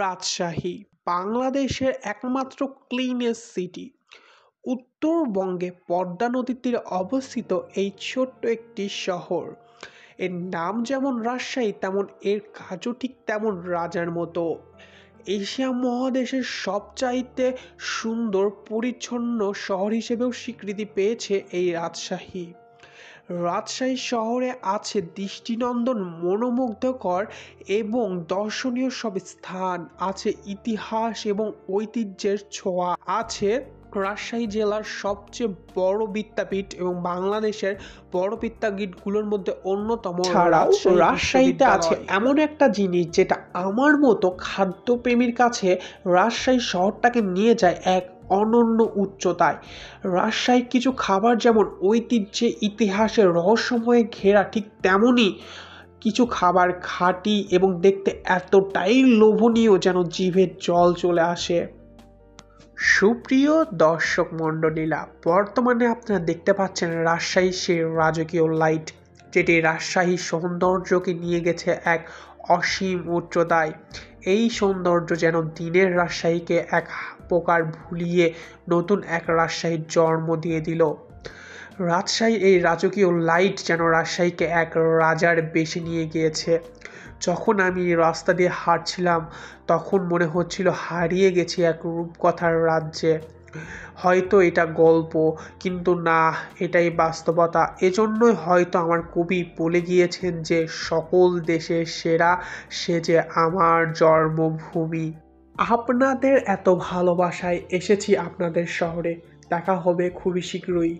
রাজশাহী বাংলাদেশের একমাত্র cleanest city. উত্তরবঙ্গে পদ্মা নদীর তীরে অবস্থিত এই ছোট্ট একটি শহর। এর নাম যেমন রাজশাহী, তেমন এর কাজও ঠিক তেমন রাজার মতো। এশিয়া মহাদেশের সবচাইতে সুন্দর পরিচ্ছন্ন শহর হিসেবেও স্বীকৃতি পেয়েছে এই রাজশাহী। রাজশাহী শহরে আছে দৃষ্টিনন্দন, মনোমুগ্ধকর এবং দর্শনীয় সব স্থান, আছে ইতিহাস এবং ঐতিহ্যের ছোঁয়া, আছে রাজশাহী জেলার সবচেয়ে বড় বিদ্যাপীঠ এবং বাংলাদেশের বড় বিদ্যাপীঠগুলোর মধ্যে অন্যতম। ছাড়াও রাজশাহীতে আছে এমন একটা জিনিস যেটা আমার মতো খাদ্যপ্রেমীর কাছে রাজশাহী শহরটাকে নিয়ে যায় এক অনন্য উচ্চতায়। রাজশাহীর কিছু খাবার যেমন ঐতিহ্যে, ইতিহাসের রহস্যময় ঘেরা, ঠিক তেমনই কিছু খাবার খাঁটি এবং দেখতে এতটাই লোভনীয় যেন জিভে জল চলে আসে। সুপ্রিয় দর্শক মণ্ডলীরা, বর্তমানে আপনারা দেখতে পাচ্ছেন রাজশাহী সেই রাজকীয় লাইট, যেটি রাজশাহীর সৌন্দর্যকে নিয়ে গেছে এক অসীম উচ্চতায়। এই সৌন্দর্য যেন দিনের রাজশাহীকে এক প্রকার ভুলিয়ে নতুন এক রাজশাহীর জন্ম দিয়ে দিল। রাজশাহীর এই রাজকীয় লাইট যেন রাজশাহীকে এক রাজার বেশে নিয়ে গিয়েছে। যখন আমি রাস্তা দিয়ে হাঁটছিলাম তখন মনে হচ্ছিল হারিয়ে গেছি এক রূপকথার রাজ্যে। হয়তো এটা গল্প, কিন্তু না, এটাই বাস্তবতা। এজন্যই হয়তো আমার কবি বলে গিয়েছেন যে সকল দেশের সেরা সে যে আমার জন্মভূমি। আপনাদের এত ভালোবাসায় এসেছি আপনাদের শহরে। দেখা হবে খুবই শীঘ্রই।